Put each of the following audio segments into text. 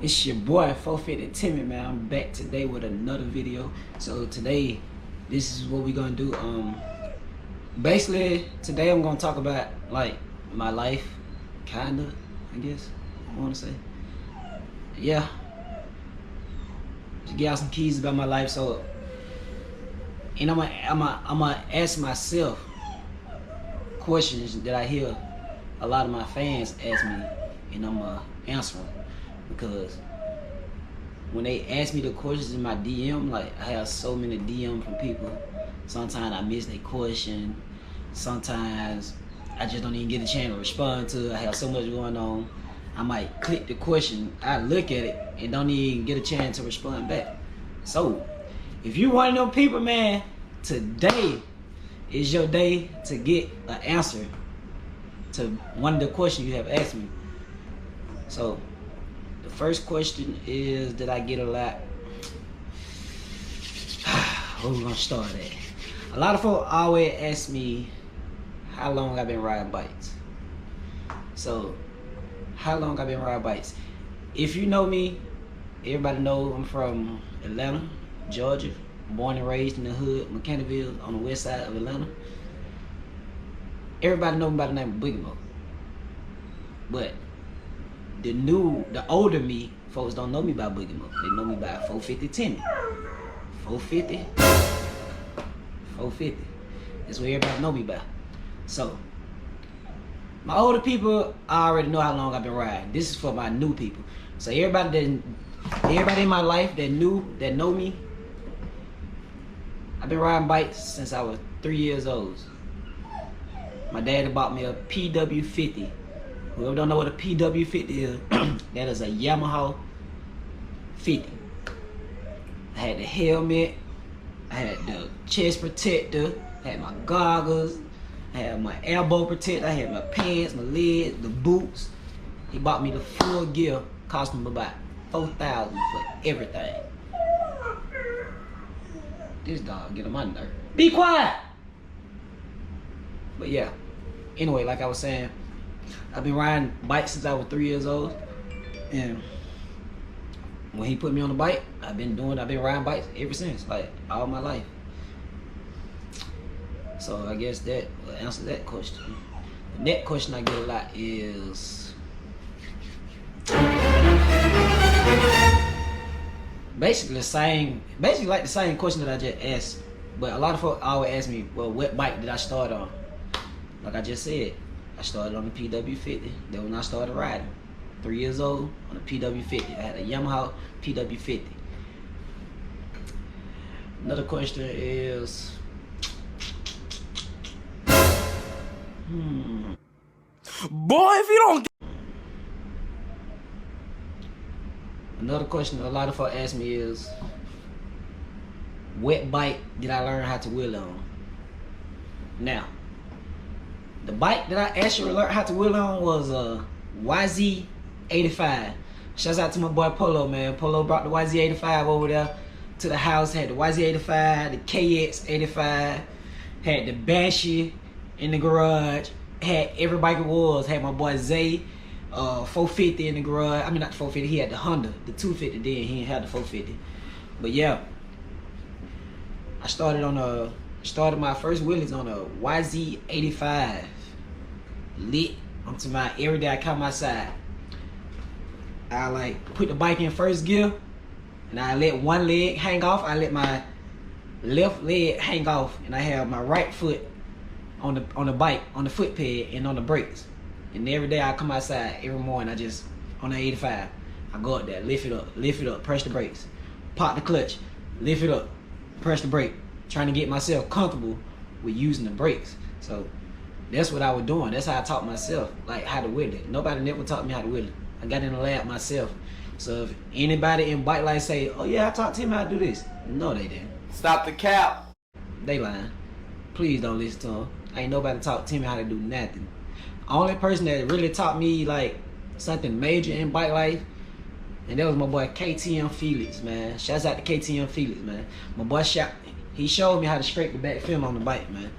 It's your boy 450 Timmy, man. I'm back today with another video. So today, this is what we're gonna do. Basically today I'm gonna talk about like my life, kinda, I guess I wanna say. Yeah. Just get out some keys about my life. So, and I'm gonna ask myself questions that I hear a lot of my fans ask me, and I'm gonna answer them. Because when they ask me the questions in my DM, like I have so many DM from people. Sometimes I miss their question. Sometimes I just don't even get a chance to respond to it. I have so much going on. I might click the question, I look at it, and don't even get a chance to respond back. So, if you one of them people, man, today is your day to get an answer to one of the questions you have asked me. So, the first question is that I get a lot. Where we gonna start at? A lot of folks always ask me how long I've been riding bikes. So, how long I've been riding bikes? If you know me, everybody know I'm from Atlanta, Georgia. Born and raised in the hood, Mechanicville, on the west side of Atlanta. Everybody know me by the name of Bikelife. But the older me, folks don't know me by Bikelife. They know me by 450 Timmy. 450. That's what everybody know me by. So, my older people, I already know how long I've been riding. This is for my new people. So everybody in my life that know me, I've been riding bikes since I was 3 years old. My dad bought me a PW50. Whoever don't know what a PW50 is, that is a Yamaha 50. I had the helmet, I had the chest protector, I had my goggles, I had my elbow protector, I had my pants, my legs, the boots. He bought me the full gear, cost him about $4,000 for everything. This dog get on my nerve. Be quiet! But yeah, anyway, like I was saying, I've been riding bikes since I was 3 years old. And when he put me on the bike, I've been riding bikes ever since, like all my life. So I guess that will answer that question. The next question I get a lot is basically like the same question that I just asked. But a lot of folks always ask me, well, what bike did I start on? Like I just said, I started on the PW50. Then when I started riding, 3 years old, on the PW50. I had a Yamaha PW50. Another question is, Boy, if you don't. Another question a lot of folks ask me is, what bike did I learn how to wheel on? Now, the bike that I actually learned how to wheel on was a YZ85. Shouts out to my boy Polo, man. Polo brought the YZ85 over there to the house. Had the YZ85, the KX85, had the Banshee in the garage, had every bike it was. Had my boy Zay, 450 in the garage. I mean, not the 450, he had the Honda, the 250 then, he didn't have the 450. But yeah, I started my first wheelies on a YZ85. Lit. I'm to my every day I come outside. I like put the bike in first gear, and I let one leg hang off. I let my left leg hang off, and I have my right foot on the bike, on the foot pad, and on the brakes. And every day I come outside, every morning I just on the 85, I go up there, lift it up, press the brakes, pop the clutch, lift it up, press the brake, trying to get myself comfortable with using the brakes. So that's what I was doing. That's how I taught myself, like how to wheel it. Nobody never taught me how to wheel it. I got in the lab myself. So if anybody in bike life say, oh yeah, I taught him how to do this. No, they didn't. Stop the cap. They lying. Please don't listen to them. Ain't nobody taught Timmy how to do nothing. Only person that really taught me like something major in bike life, and that was my boy KTM Felix, man. Shouts out to KTM Felix, man. My boy he showed me how to scrape the back film on the bike, man.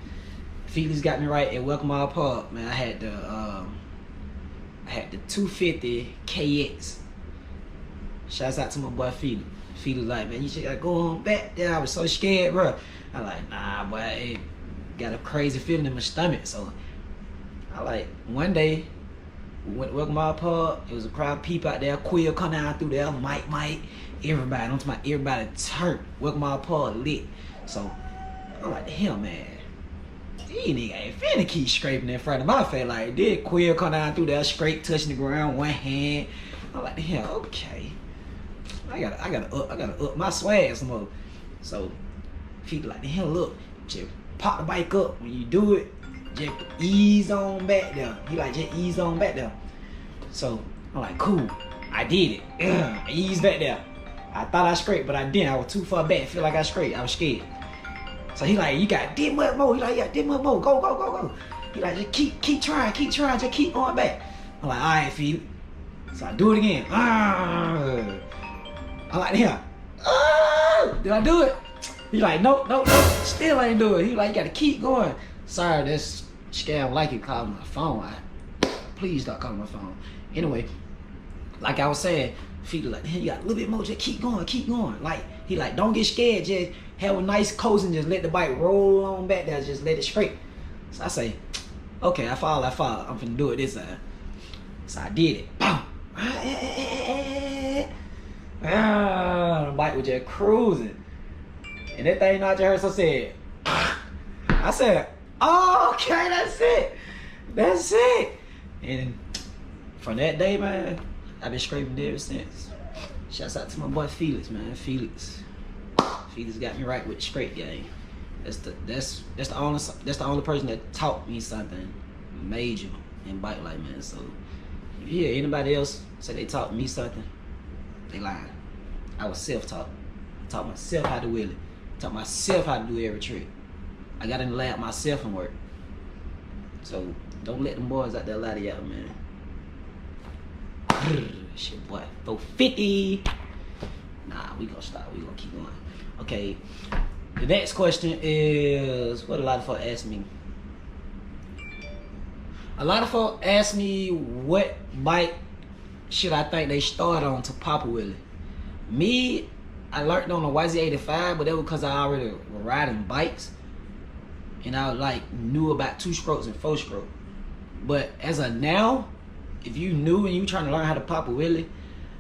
Felix got me right at Welcome All Park, man. I had the 250 KX. Shouts out to my boy Feely. Feely like, man, you just gotta go on back there. I was so scared, bro. I like, nah, boy, it got a crazy feeling in my stomach. So I like, one day, we went to Welcome Park. It was a crowd of people out there. Quill come down through there. Mike, everybody. I'm talking about everybody turned. Welcome Park lit. So I'm like, hell, man. These niggas ain't finna keep scraping in front of my face like this. Quill come down through there, straight touching the ground, one hand. I'm like, hell, okay. I gotta up my swag some more. So people like, hell, look, just pop the bike up. When you do it, just ease on back there. He like, just ease on back there. So I'm like, cool. I did it. I eased back there. I thought I scraped, but I didn't. I was too far back. Feel like I scraped. I was scared. So he like, you got this much more. He like, yeah, this much more. Go. He like, just keep trying. Just keep going back. I'm like, all right, Phil. So I do it again. I'm like, yeah. Did I do it? He like, nope. Still ain't do it. He like, you gotta keep going. Sorry, that's scam like you calling my phone. Please don't call my phone. Anyway, like I was saying, Phil like, hey, you got a little bit more. Just keep going. Like, he like, don't get scared. Just have a nice coast and just let the bike roll on back there. Just let it straight. So I say, okay, I follow. I'm finna do it this time. So I did it. The bike was just cruising. And that thing not just heard, so said, I said, oh, okay, that's it. And from that day, man, I've been scraping ever since. Shouts out to my boy Felix, man. Felix got me right with the scrape game. That's the only person that taught me something major in bike life, man. So if you hear anybody else say they taught me something, they lying. I was self-taught. Taught myself how to wheel it. Taught myself how to do every trick. I got in the lab myself and work. So don't let them boys out there lie to y'all, man. Shit, boy. 450. Nah, we gonna stop. We gonna keep going. Okay. The next question is what a lot of folks ask me. A lot of folks ask me what bike should I think they start on to pop a wheelie. Me, I learned on the YZ85, but that was because I already was riding bikes and I like knew about 2-strokes and 4-stroke. But as of now, if you new and you trying to learn how to pop a wheelie,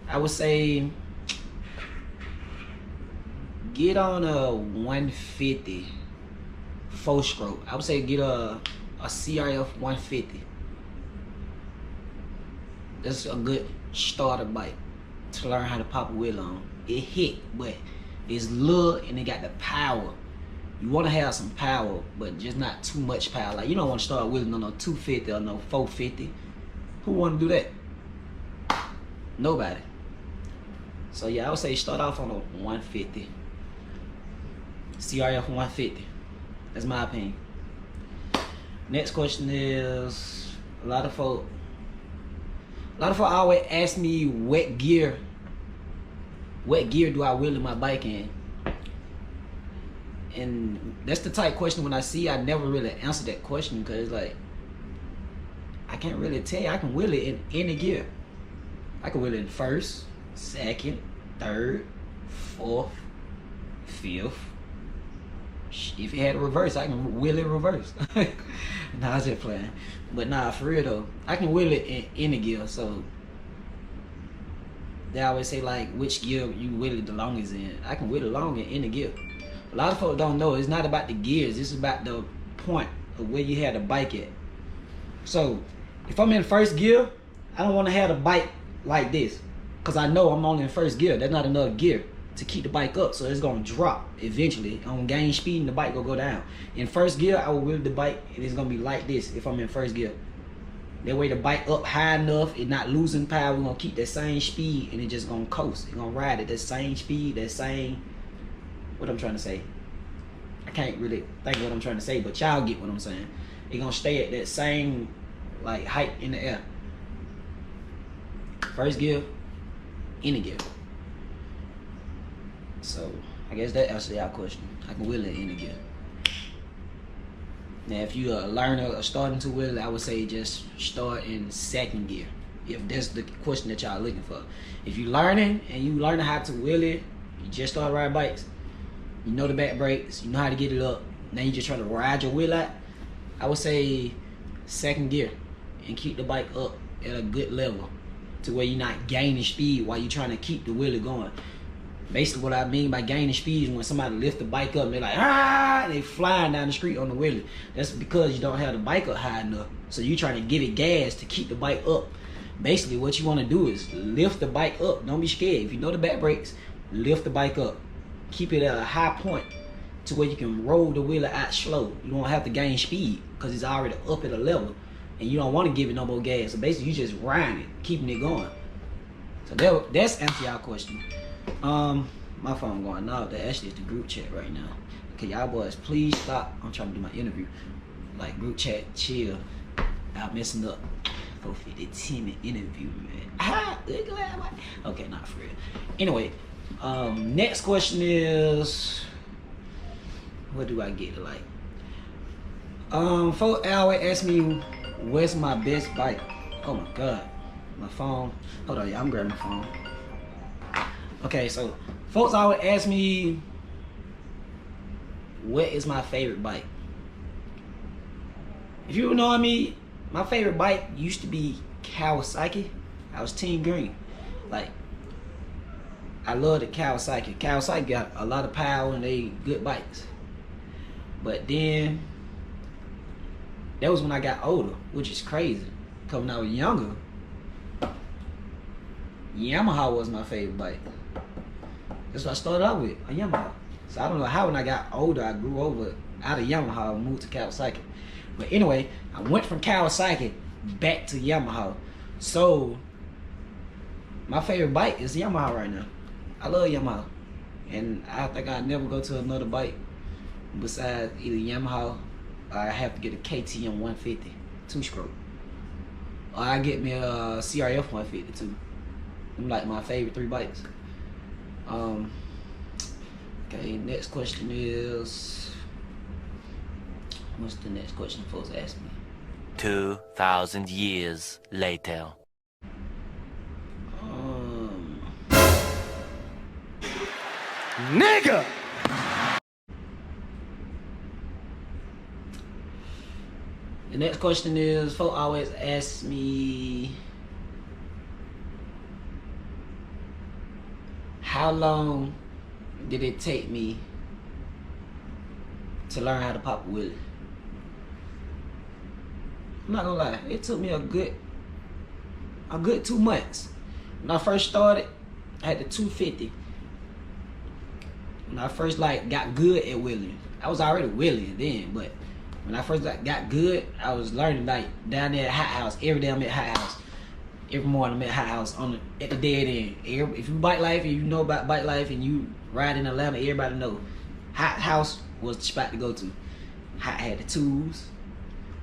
I would say get on a 150 4-stroke. I would say get a CRF 150. That's a good starter bike to learn how to pop a wheel on. It hit, but it's little and it got the power. You want to have some power, but just not too much power. Like, you don't want to start wheeling on no 250 or no 450. Who want to do that? Nobody. So yeah, I would say start off on a 150. CRF 150. That's my opinion. Next question is, a lot of folks always ask me what gear do I wheel in my bike in? And that's the type question when I see, I never really answer that question because like, I can't really tell you. I can wheel it in any gear. I can wheel it in first, second, third, fourth, fifth. If it had a reverse, I can wheel it reverse. Nah, I was just playing. But nah, for real though, I can wheel it in any gear. So they always say like, which gear you wheel it the longest in. I can wheel it long in any gear. A lot of folks don't know, it's not about the gears, it's about the point of where you have the bike at. So if I'm in first gear, I don't want to have the bike like this because I know I'm only in first gear. That's not enough gear to keep the bike up, so it's gonna drop eventually. On gain speed and the bike will go down. In first gear, I will wheel the bike and it's gonna be like this if I'm in first gear. That way the bike up high enough, it not losing power. We're gonna keep that same speed and it just gonna coast. It's gonna ride at that same speed, that same, what I'm trying to say. I can't really think what I'm trying to say, but y'all get what I'm saying. It's gonna stay at that same like height in the air. First gear, any gear. So I guess that answers y'all question. I can wheel it in any gear. Now if you're a learner or starting to wheel, I would say just start in second gear. if that's the question that y'all looking for. If you learning and you learning how to wheelie, you just start riding bikes, you know the back brakes, you know how to get it up, now you just try to ride your wheel out, I would say second gear and keep the bike up at a good level to where you're not gaining speed while you're trying to keep the wheelie going. Basically what I mean by gaining speed is when somebody lifts the bike up and they're like, ah, and they flying down the street on the wheelie. That's because you don't have the bike up high enough. So you're trying to give it gas to keep the bike up. Basically what you want to do is lift the bike up. Don't be scared. If you know the back brakes, lift the bike up. Keep it at a high point to where you can roll the wheelie out slow. You don't have to gain speed because it's already up at a level. And you don't want to give it no more gas. So basically you just riding it, keeping it going. So that's answer y'all question. My phone going off. That actually is the group chat right now. Okay, y'all boys, please stop. I'm trying to do my interview. Like, group chat, chill. I'm messing up. 450 10-minute interview, man. Ah, okay, not for real. Anyway, next question is, what do I get? Like, folks always ask me, where's my best bike? Oh my god, my phone. Hold on, yeah, I'm grabbing my phone. Okay, so folks always ask me, what is my favorite bike? If you know me, my favorite bike used to be Kawasaki. I was Team Green. Like, I love the Kawasaki. Kawasaki got a lot of power and they good bikes. But then, that was when I got older, which is crazy. Because when I was younger, Yamaha was my favorite bike. That's what I started out with, a Yamaha. So I don't know how when I got older, I grew over out of Yamaha and moved to Kawasaki. But anyway, I went from Kawasaki back to Yamaha. So my favorite bike is Yamaha right now. I love Yamaha. And I think I'd never go to another bike besides either Yamaha or I have to get a KTM 150 2-stroke. Or I get me a CRF 150 too. Them like my favorite 3 bikes. Okay, next question is, what's the next question folks ask me? 2,000 years later. Nigga! The next question is, folks always ask me, how long did it take me to learn how to pop a wheelie? I'm not gonna lie, it took me a good 2 months. When I first started, I had the 250. When I first got good at wheeling, I was already wheeling then, but when I first got good, I was learning down there at Hot House. Every day I'm at Hot House. Every morning I'm at Hot House at the dead end. If you Bikelife and you know about Bikelife and you ride in Atlanta, everybody know Hot House was the spot to go to. Hot had the tools.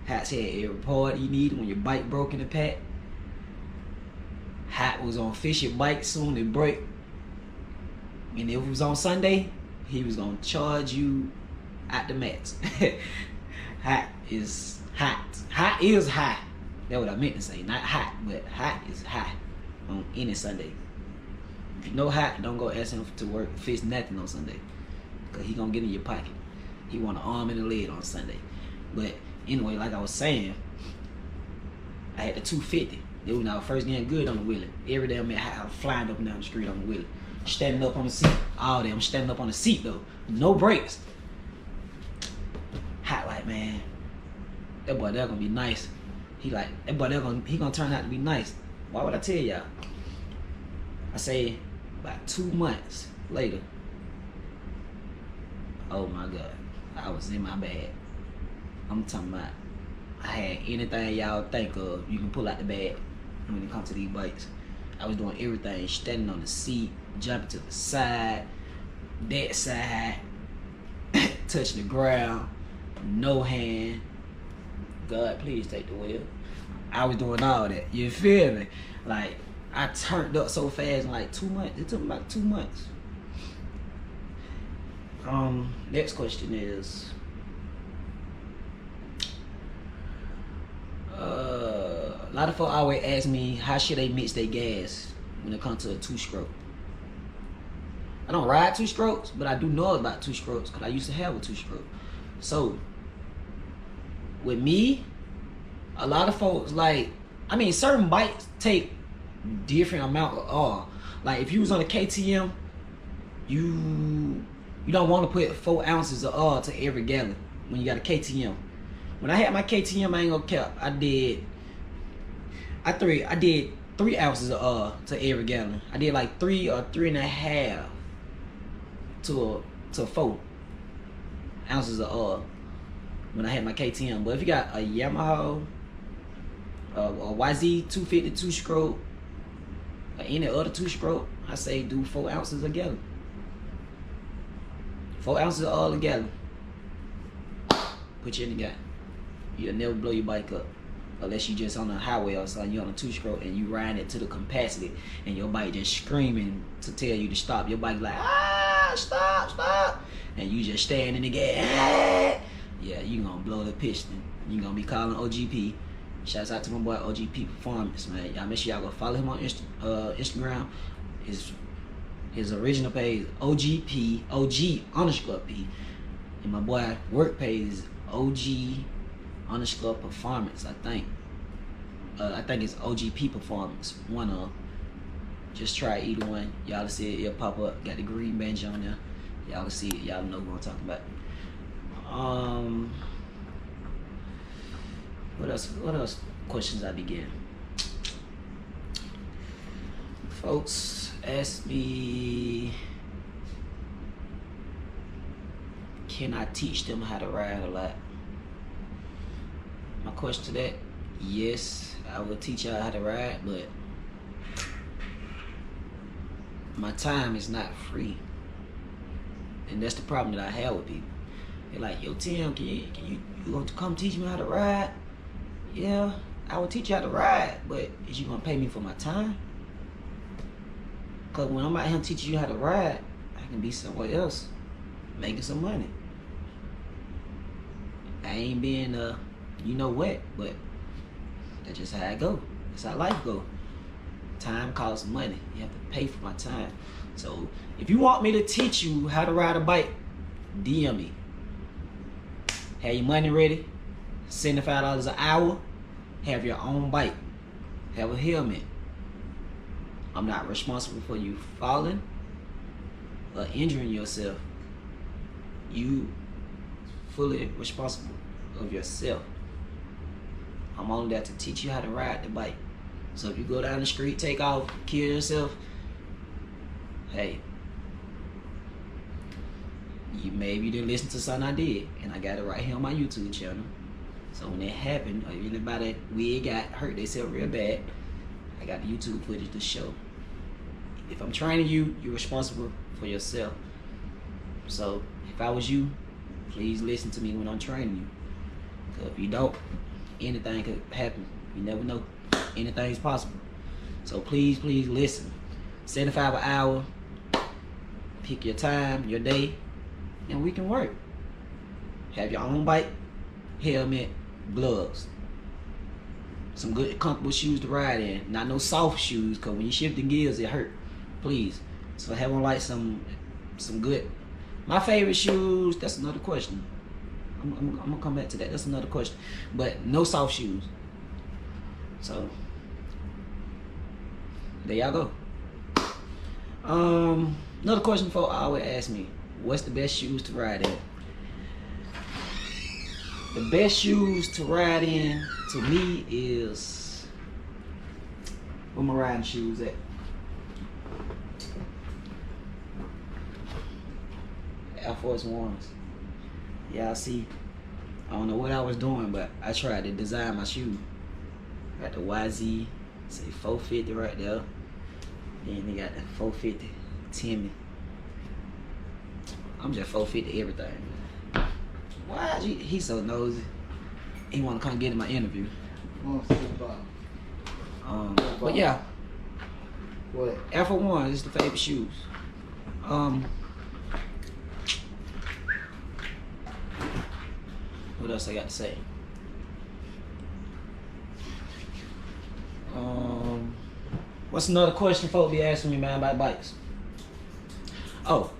Hot had every part you needed when your bike broke in the pack. Hot was on fix your bike soon it break. And if it was on Sunday, he was gonna charge you at the max. Hot is hot. Hot is high. That's what I meant to say. Not hot, but hot is high on any Sunday. If you know Hot, don't go ask him to work fix nothing on Sunday. Because he gonna get in your pocket. He want an arm and a leg on Sunday. But anyway, like I was saying, I had the 250. It was when I was first getting good on the wheelie. Every day I'm at Hot House, flying up and down the street on the wheelie. Standing up on the seat. All day I'm standing up on the seat though. No brakes. Hot like, man, that boy there gonna be nice. He like, that boy there he gonna turn out to be nice. Why would I tell y'all? I say about 2 months later, oh my God, I was in my bag. I'm talking about, I had anything y'all think of, you can pull out the bag when it comes to these bikes. I was doing everything, standing on the seat, jumping to the side, that side, touching the ground, no hand. God, please take the wheel. I was doing all that, you feel me? Like, I turned up so fast in like 2 months. It took me about 2 months. Next question is, A lot of folks always ask me how should they mix their gas when it comes to a 2-stroke. I don't ride 2-strokes, but I do know about 2-strokes because I used to have a 2-stroke. So with me, a lot of folks certain bikes take different amount of oil. Like if you was on a KTM, you don't want to put 4 ounces of oil to every gallon when you got a KTM. When I had my KTM, I ain't gonna cap. I did 3 ounces of oil to every gallon. I did like 3 or 3.5 to 4 ounces of oil when I had my KTM. But if you got a Yamaha, a YZ 250 2-stroke, or any other 2-stroke, I say do 4 ounces a gallon. 4 ounces of oil a gallon. Put you in the gun. You'll never blow your bike up. Unless you just on the highway or something, you on a 2-stroke and you riding it to the capacity and your bike just screaming to tell you to stop. Your bike like, stop. And you just standing in the gas. Yeah, you gonna blow the piston. You gonna be calling OGP. Shouts out to my boy OGP Performance, man. Y'all make sure y'all go follow him on Instagram. His original page OG_P. And my boy work page is OG_Performance, I think. I think it's OGP Performance. One of them. Just try either one. Y'all see it. It'll pop up. Got the green bench on there. Y'all see it. Y'all know what I'm talking about. What else? Questions I begin. Folks ask me, can I teach them how to ride a lot? My question to that, yes, I will teach y'all how to ride, but my time is not free. And that's the problem that I have with people. They're like, yo, Tim, can you gonna come teach me how to ride? Yeah, I will teach you how to ride, but is you gonna pay me for my time? Cause when I'm out here teaching you how to ride, I can be somewhere else, making some money. I ain't being you know what, but that's just how it go. That's how life go. Time costs money. You have to pay for my time. So if you want me to teach you how to ride a bike, DM me. Have your money ready, $75 an hour, have your own bike, have a helmet. I'm not responsible for you falling or injuring yourself. You fully responsible of yourself. I'm only there to teach you how to ride the bike. So if you go down the street, take off, kill yourself, hey, maybe you didn't listen to something I did, and I got it right here on my YouTube channel. So when it happened, or anybody wig got hurt themselves real bad, I got the YouTube footage to show. If I'm training you, you're responsible for yourself. So if I was you, please listen to me when I'm training you. Because if you don't, anything could happen. You never know. Anything's possible. So please listen. $75 an hour. Pick your time, your day, and we can work. Have your own bike, helmet, gloves. Some good comfortable shoes to ride in. Not no soft shoes, because when you shift the gears, it hurt. Please. So have on like some good. My favorite shoes, that's another question. I'm gonna come back to that. That's another question. But no soft shoes. So there y'all go. Another question folks always ask me, what's the best shoes to ride in? The best shoes to ride in to me is, where my riding shoes at? Air Force Ones. Y'all see, I don't know what I was doing, but I tried to design my shoe. Got the YZ, say 450 right there. Then they got the 450 Timmy. I'm just 450 everything. Why is he so nosy? He wanna come get in my interview. But yeah. What? Air Force One is the favorite shoes. What else I got to say? What's another question folks be asking me, man, about bikes? Oh,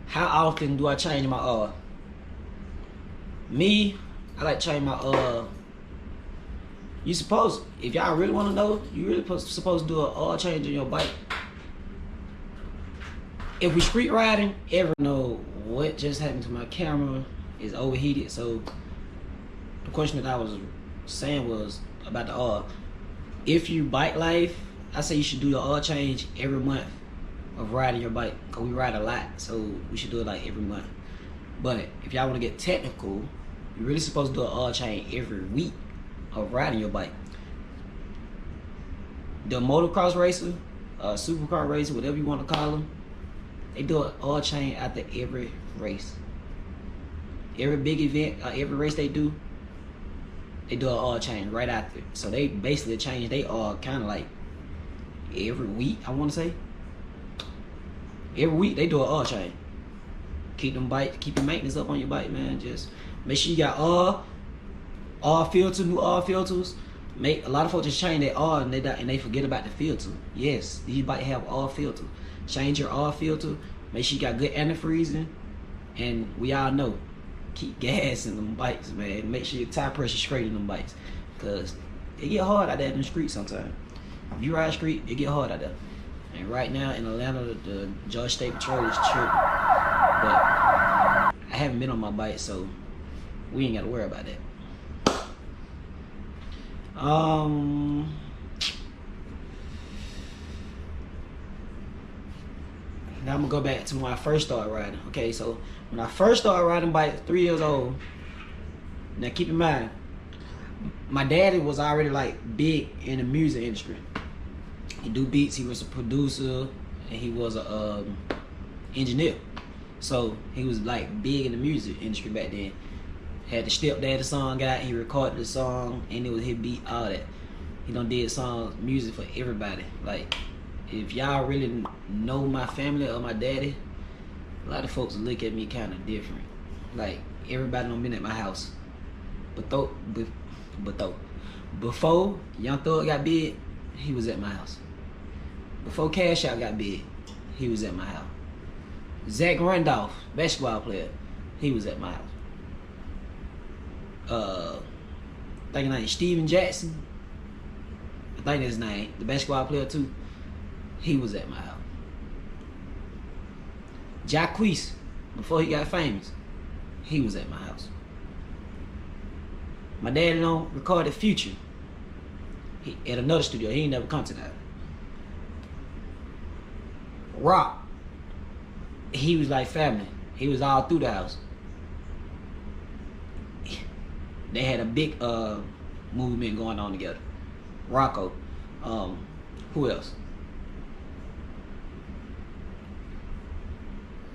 how often do I change my oil? Me, I like to change my oil. You suppose, if y'all really want to know, you really supposed to do an oil change on your bike. If we street riding, know what just happened to my camera is overheated. So the question that I was saying was about the oil. If you Bikelife, I say you should do the oil change every month of riding your bike, because we ride a lot, so we should do it like every month. But if y'all want to get technical, you're really supposed to do an oil change every week of riding your bike. The motocross racer, supercar racer, whatever you want to call them, they do an oil change after every race. Every big event, every race they do an oil change right after. So they basically change they oil kind of like every week, I want to say. Every week they do an oil change. Keep your maintenance up on your bike, man. Just make sure you got oil filter, new oil filters. A lot of folks just change their oil and they forget about the filter. Yes, these bikes have oil filter. Change your oil filter. Make sure you got good antifreezing. And we all know, keep gas in them bikes, man. Make sure your tire pressure straight in them bikes, cause it get hard out there in the street sometimes. If you ride street, it get hard out there. And right now in Atlanta, the Georgia State Patrol is tripping. But I haven't been on my bike, so we ain't got to worry about that. Now I'm gonna go back to when I first started riding. Okay, so when I first started riding bikes, 3 years old. Now keep in mind, my daddy was already like big in the music industry. He do beats, he was a producer, and he was a engineer. So he was like big in the music industry back then. Had the Stepdaddy song out, he recorded the song, and it was his beat, all that. He done did songs, music for everybody. Like, if y'all really know my family or my daddy, a lot of folks look at me kind of different. Like, everybody done been at my house. Before Young Thug got big, he was at my house. Before Cash Out got big, he was at my house. Zach Randolph, basketball player, he was at my house. I think his name Steven Jackson, I think that's his name, the basketball player too, he was at my house. Jacquees, before he got famous, he was at my house. My daddy don't recorded Future at another studio. He ain't never come to that. Rock, he was like family. He was all through the house. They had a big movement going on together. Rocco. Who else?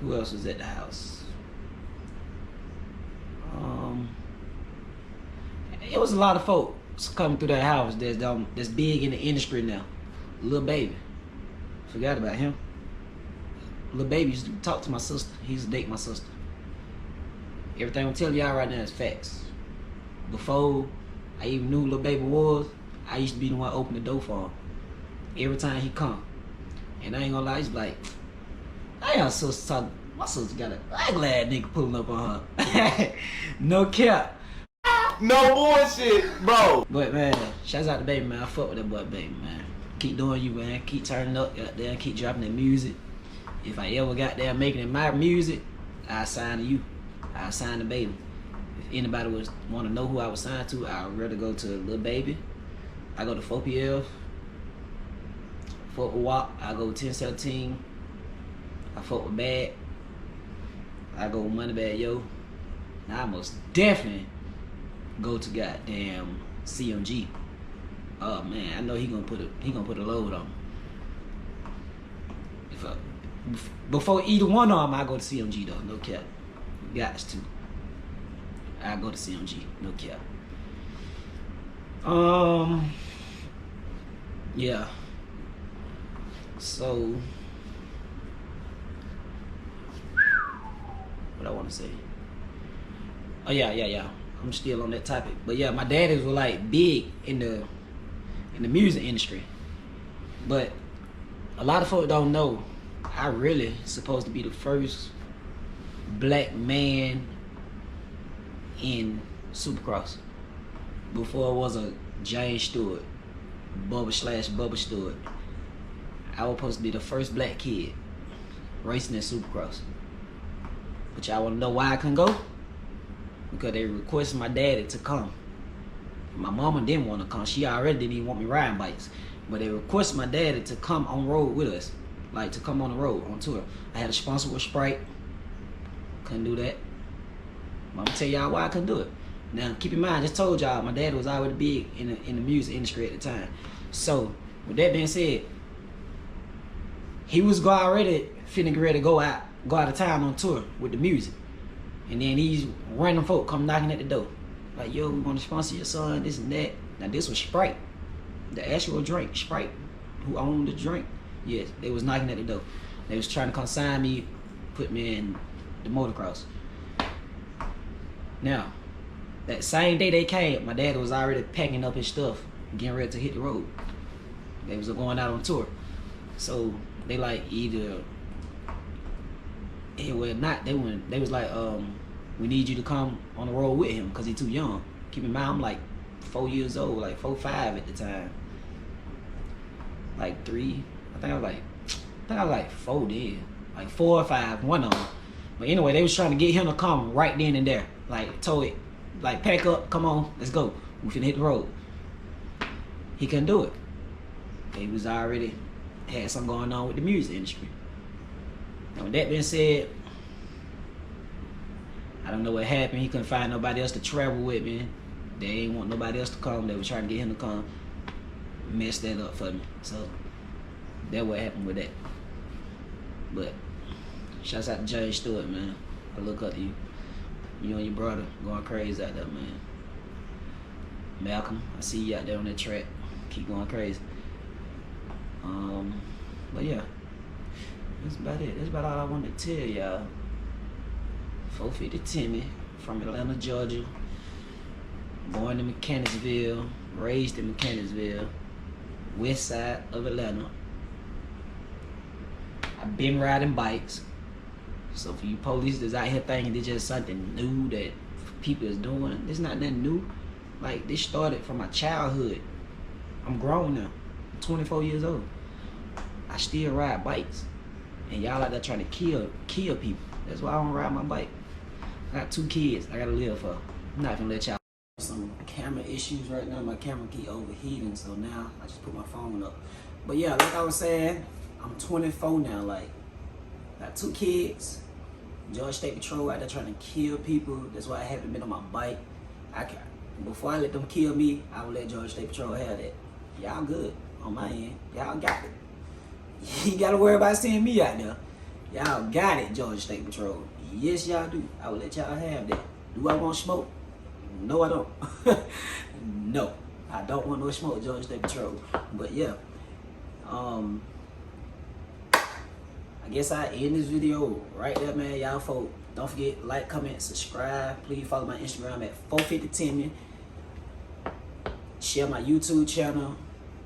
Who else was at the house? It was a lot of folks coming through that house that's big in the industry now. Lil Baby. Forgot about him. Lil Baby used to talk to my sister. He used to date my sister. Everything I'm telling y'all right now is facts. Before I even knew Lil Baby was, I used to be the one open the door for him. Every time he come. And I ain't gonna lie, he's like, I ain't sister talking. My sister got a glad nigga pulling up on her. No cap. No bullshit, bro. But man, shouts out to Baby, man. I fuck with that boy Baby, man. Keep doing you, man. Keep turning up, goddamn, keep dropping that music. If I ever got there making it my music, I sign to you. I sign to Baby. If anybody was want to know who I was signed to, I'd rather go to Lil Baby. I go to 4PF. Fuck with WAP. I go 1017. I fuck with Bad. I go with Money Bad Yo. Now I most definitely go to goddamn CMG. Oh man, I know he gonna put a load on. Before either one of them, I go to CMG though. No cap. Gots to. I go to CMG. No cap. Yeah. So, what I want to say? Oh yeah. I'm still on that topic, but yeah, my daddies were like big in the music industry, but a lot of folks don't know, I really supposed to be the first black man in Supercross. Before it was a James Stewart, Bubba Stewart. I was supposed to be the first black kid racing in Supercross. But y'all wanna know why I couldn't go? Because they requested my daddy to come. My mama didn't want to come. She already didn't even want me riding bikes. But they requested my daddy to come on road with us. Like to come on the road, on tour. I had a sponsor with Sprite. Couldn't do that. I'm gonna tell y'all why I couldn't do it. Now keep in mind, I just told y'all my dad was already big in the music industry at the time. So with that being said, he was already finna get ready to go out of town on tour with the music. And then these random folk come knocking at the door. Like, yo, we want to sponsor your son, this and that. Now this was Sprite. The actual drink, Sprite, who owned the drink. Yes, they was knocking at the door. They was trying to come sign me, put me in the motocross. Now, that same day they came, my dad was already packing up his stuff, getting ready to hit the road. They was going out on tour. So they like either they was like, we need you to come on the road with him because he's too young. Keep in mind, I'm like 4 years old, like 4, 5 at the time. Like 3, I think I was like 4 then. Like 4 or 5, one of them. But anyway, they was trying to get him to come right then and there. Like, told it, like, pack up, come on, let's go. We finna hit the road. He couldn't do it. He was already, had something going on with the music industry. And with that being said, I don't know what happened. He couldn't find nobody else to travel with me. They ain't want nobody else to come. They were trying to get him to come. Messed that up for me. So that's what happened with that. But shouts out to James Stewart, man. I look up to you. You and your brother going crazy out there, man. Malcolm, I see you out there on that track. Keep going crazy. But yeah, that's about it. That's about all I wanted to tell y'all. 450 Timmy from Atlanta, Georgia. Born in Mechanicsville, raised in Mechanicsville, west side of Atlanta. I've been riding bikes. So for you police that's out here thinking it's just something new that people is doing, it's not nothing new. Like, this started from my childhood. I'm grown now. I'm 24 years old. I still ride bikes. And y'all out there trying to kill people. That's why I don't ride my bike. I got 2 kids I gotta live for. I'm not gonna let y'all. Some camera issues right now. My camera keep overheating, so now I just put my phone up. But yeah, like I was saying, I'm 24 now. Like, got 2 kids. Georgia State Patrol out there trying to kill people. That's why I haven't been on my bike. Before I let them kill me, I will let Georgia State Patrol have that. Y'all good on my end. Y'all got it. You ain't gotta worry about seeing me out there. Y'all got it, Georgia State Patrol. Yes, y'all do. I will let y'all have that. Do I want smoke? No, I don't. No, I don't want no smoke, Georgia State Patrol. But yeah, I guess I end this video right there, man. Y'all folk, don't forget, like, comment, subscribe. Please follow my Instagram at 450Timmy. Share my YouTube channel.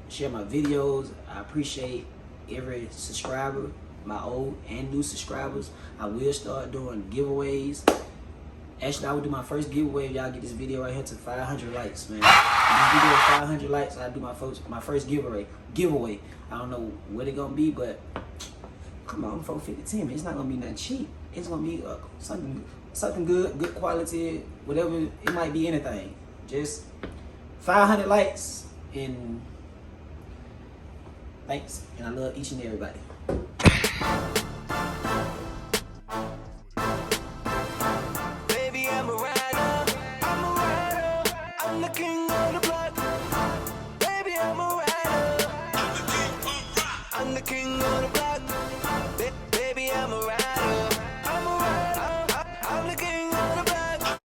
Share my videos. I appreciate every subscriber, my old and new subscribers. I will start doing giveaways. Actually, I will do my first giveaway if y'all get this video right here to 500 likes, man. If this video 500 likes, I'll do my first giveaway. I don't know what it gonna be, but come on, 450Timmy. It's not gonna be nothing cheap. It's gonna be something good quality, whatever. It might be anything. Just 500 likes, and thanks. And I love each and everybody. I'm the king of the block.